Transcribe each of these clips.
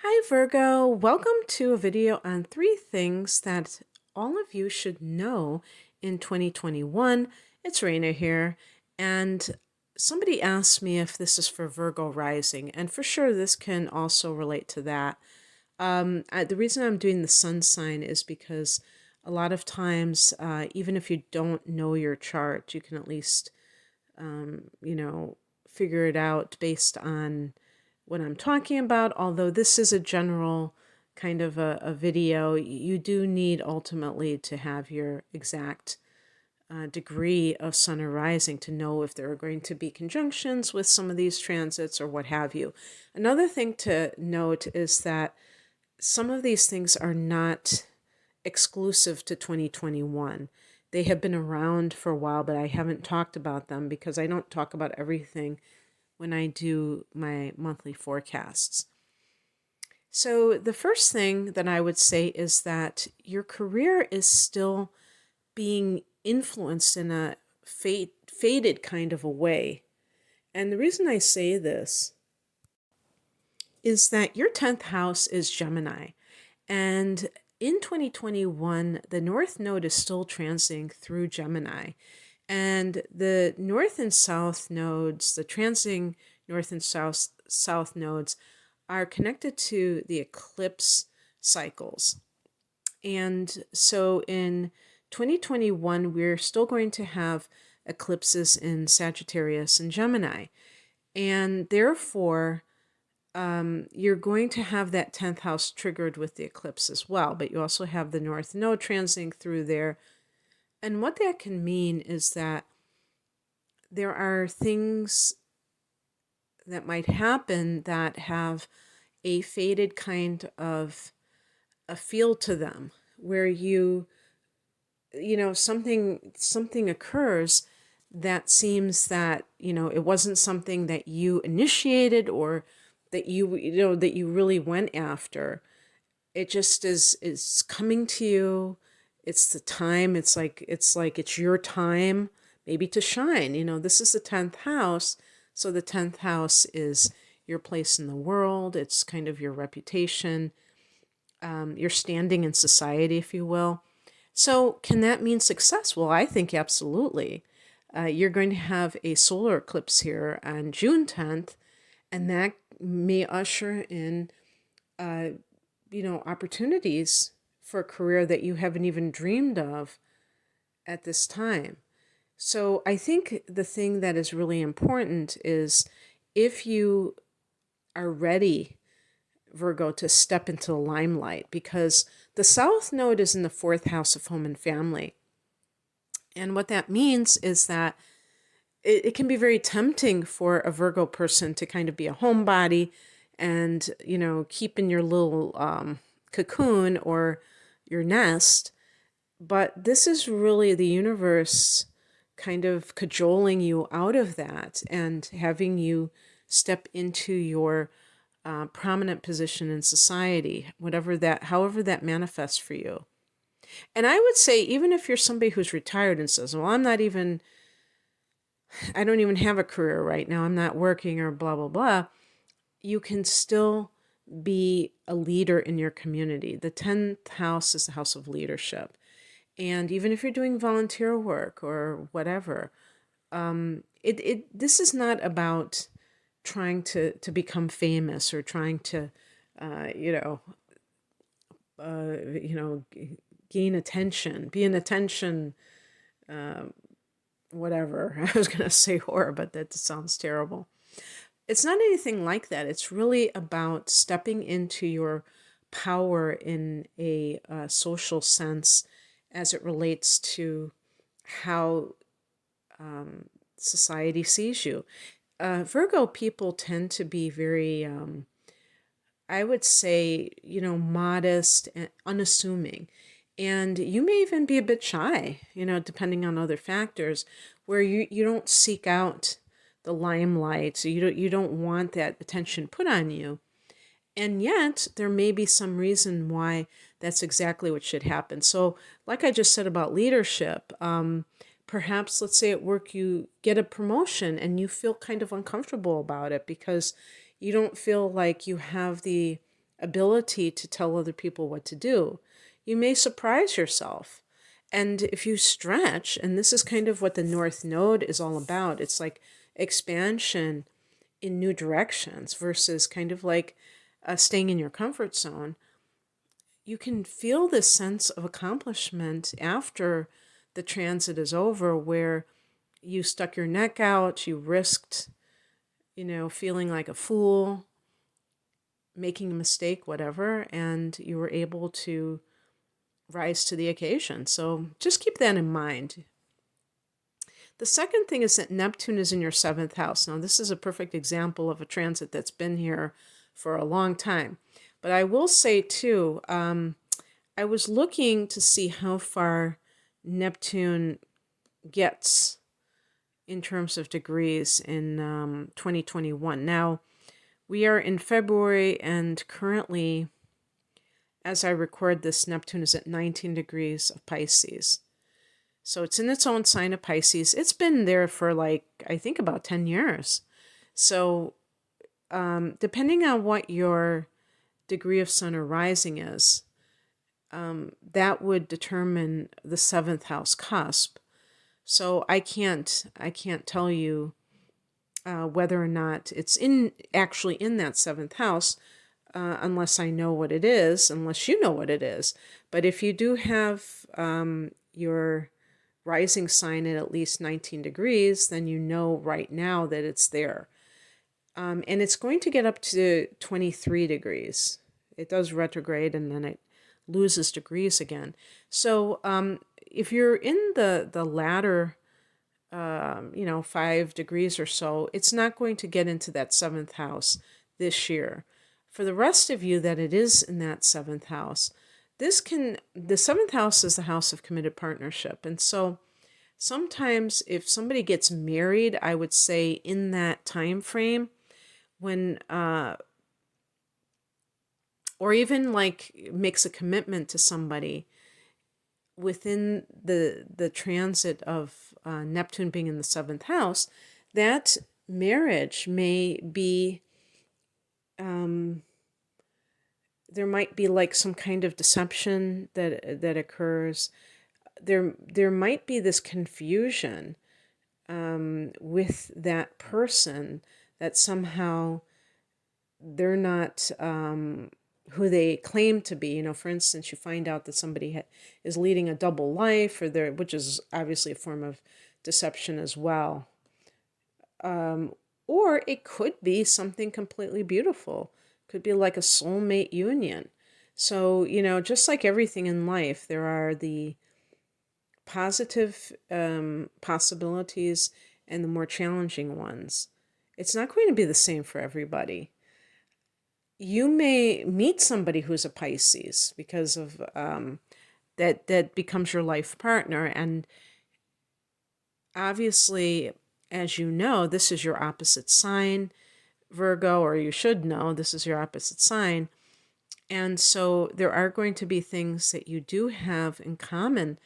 Hi Virgo, welcome to a video on 3 things that all of you should know in 2021. It's Raina here, and somebody asked me if this is for Virgo rising, and for sure this can also relate to that. The reason I'm doing the sun sign is because a lot of times, even if you don't know your chart, you can at least, figure it out based on what I'm talking about. Although this is a general kind of a video, you do need ultimately to have your exact degree of sun or rising to know if there are going to be conjunctions with some of these transits or what have you. Another thing to note is that some of these things are not exclusive to 2021. They have been around for a while, but I haven't talked about them because I don't talk about everything when I do my monthly forecasts. So, the first thing that I would say is that your career is still being influenced in a faded kind of a way. And the reason I say this is that your 10th house is Gemini. And in 2021, the North Node is still transiting through Gemini. And the North and South nodes, the transiting North and South nodes, are connected to the eclipse cycles. And so in 2021, we're still going to have eclipses in Sagittarius and Gemini. And therefore, you're going to have that 10th house triggered with the eclipse as well. But you also have the North Node transiting through there. And what that can mean is that there are things that might happen that have a faded kind of a feel to them, where something occurs that seems that it wasn't something that you initiated or that you really went after. It just is coming to you. It's the time. It's your time maybe to shine. This is the 10th house. So the 10th house is your place in the world. It's kind of your reputation, your standing in society, if you will. So can that mean success? Well, I think absolutely. You're going to have a solar eclipse here on June 10th, and that may usher in, opportunities for a career that you haven't even dreamed of at this time. So I think the thing that is really important is if you are ready, Virgo, to step into the limelight, because the South Node is in the 4th house of home and family. And what that means is that it can be very tempting for a Virgo person to kind of be a homebody and, keep in your little cocoon or your nest. But this is really the universe kind of cajoling you out of that and having you step into your prominent position in society, however that manifests for you. And I would say, even if you're somebody who's retired and says, well, I don't even have a career right now, I'm not working or blah, blah, blah, you can still be a leader in your community. The 10th house is the house of leadership. And even if you're doing volunteer work or whatever, this is not about trying to become famous or trying to, uh, you know, gain attention, be an attention, whatever. I was going to say whore, but that sounds terrible. It's not anything like that. It's really about stepping into your power in a social sense as it relates to how society sees you. Virgo people tend to be very, I would say, modest and unassuming. And you may even be a bit shy, depending on other factors, where you don't seek out the limelight. So you don't want that attention put on you. And yet, there may be some reason why that's exactly what should happen. So, like I just said about leadership, perhaps let's say at work you get a promotion and you feel kind of uncomfortable about it because you don't feel like you have the ability to tell other people what to do. You may surprise yourself. And if you stretch, and this is kind of what the North Node is all about, it's like expansion in new directions versus kind of like staying in your comfort zone. You can feel this sense of accomplishment after the transit is over, where you stuck your neck out, you risked, feeling like a fool, making a mistake, whatever, and you were able to rise to the occasion. So just keep that in mind. The second thing is that Neptune is in your 7th house. Now, this is a perfect example of a transit that's been here for a long time. But I will say, too, I was looking to see how far Neptune gets in terms of degrees in 2021. Now, we are in February, and currently, as I record this, Neptune is at 19 degrees of Pisces. So it's in its own sign of Pisces. It's been there for I think about 10 years. So depending on what your degree of sun or rising is, that would determine the 7th house cusp. So I can't tell you whether or not it's actually in that 7th house, unless I know what it is, unless you know what it is. But if you do have your rising sign at least 19 degrees, then you know right now that it's there. And it's going to get up to 23 degrees. It does retrograde and then it loses degrees again. So if you're in the latter 5 degrees or so, it's not going to get into that 7th house this year. For the rest of you that it is in that 7th house, the 7th house is the house of committed partnership. And so sometimes if somebody gets married, I would say in that time frame when, or even makes a commitment to somebody within the transit of Neptune being in the 7th house, that marriage may be, there might be some kind of deception that occurs. There might be this confusion with that person, that somehow they're not who they claim to be. For instance, you find out that somebody is leading a double life, which is obviously a form of deception as well. Or it could be something completely beautiful. Could be like a soulmate union. So, just like everything in life, there are the positive possibilities and the more challenging ones. It's not going to be the same for everybody. You may meet somebody who's a Pisces because of that becomes your life partner. And obviously, as you know, this is your opposite sign, Virgo, or you should know this is your opposite sign. And so there are going to be things that you do have in common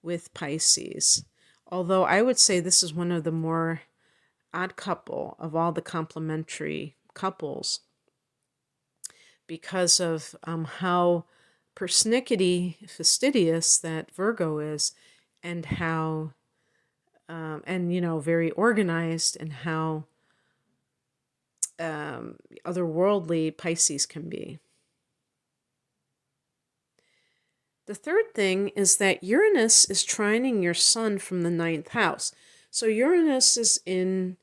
with Pisces. Although I would say this is one of the more odd couple of all the complementary couples, because of how persnickety, fastidious that Virgo is, and how, very organized, and how otherworldly Pisces can be. The third thing is that Uranus is trining your sun from the 9th house. So Uranus is in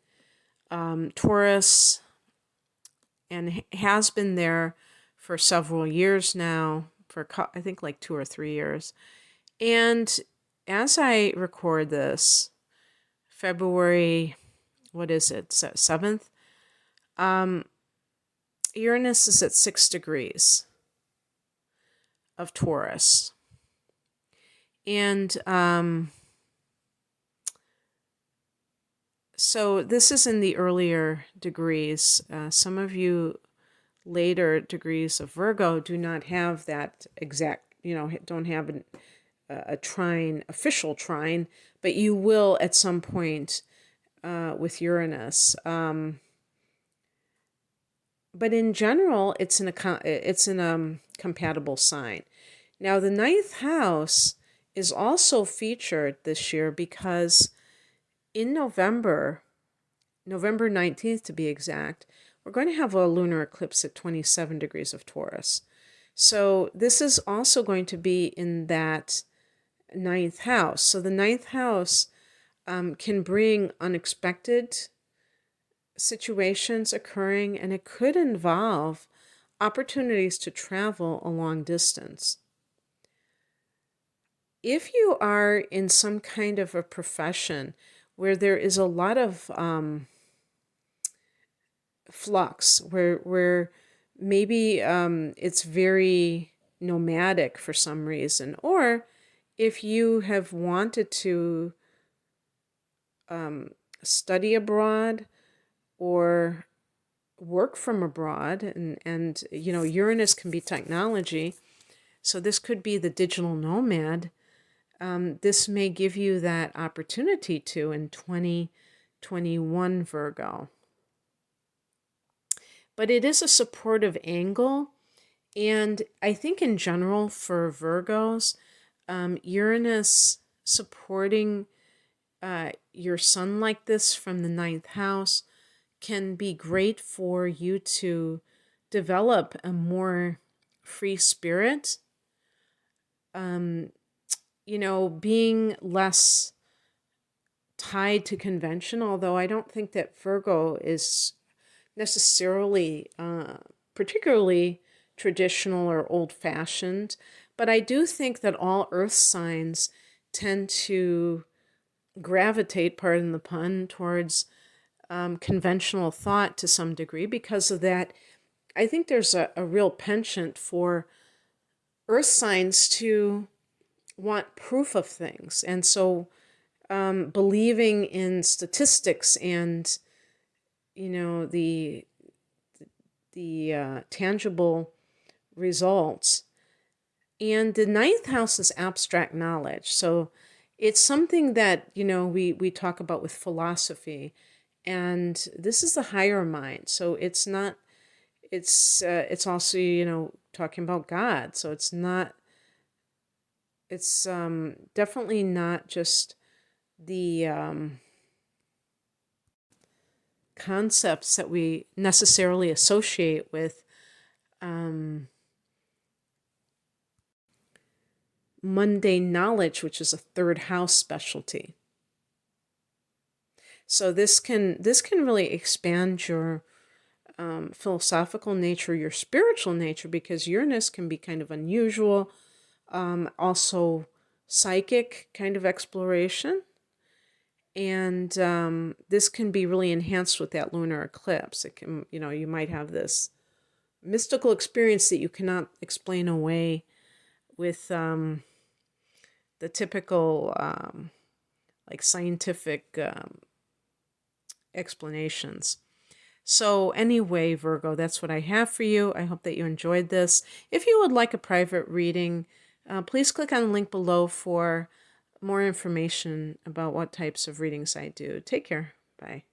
Taurus and has been there for several years now, for I think 2 or 3 years. And as I record this, February, what is it, 7th? Uranus is at 6 degrees of Taurus. And so this is in the earlier degrees. Some of you later degrees of Virgo do not have that exact, don't have a trine, official trine, but you will at some point with Uranus. but in general, it's in a compatible sign. Now, the ninth house is also featured this year because in November 19th to be exact, we're going to have a lunar eclipse at 27 degrees of Taurus. So this is also going to be in that ninth house. So the ninth house can bring unexpected situations occurring, and it could involve opportunities to travel a long distance. If you are in some kind of a profession where there is a lot of flux, where maybe it's very nomadic for some reason, or if you have wanted to study abroad or work from abroad, and Uranus can be technology, so this could be the digital nomad. This may give you that opportunity to in 2021 Virgo. But it is a supportive angle, and I think in general for Virgos, Uranus supporting your sun like this from the ninth house can be great for you to develop a more free spirit, being less tied to convention, although I don't think that Virgo is necessarily particularly traditional or old-fashioned, but I do think that all earth signs tend to gravitate, pardon the pun, towards conventional thought to some degree. Because of that, I think there's a real penchant for earth signs to want proof of things. And so believing in statistics and, the tangible results. And the ninth house is abstract knowledge. So it's something that, we talk about with philosophy. And this is the higher mind. So it's not, it's also, talking about God. So it's definitely not just the concepts that we necessarily associate with mundane knowledge, which is a third house specialty. So this can really expand your philosophical nature, your spiritual nature, because Uranus can be kind of unusual, also psychic kind of exploration. And this can be really enhanced with that lunar eclipse. It can, you might have this mystical experience that you cannot explain away with the typical scientific explanations. So anyway, Virgo, that's what I have for you. I hope that you enjoyed this. If you would like a private reading, please click on the link below for more information about what types of readings I do. Take care. Bye.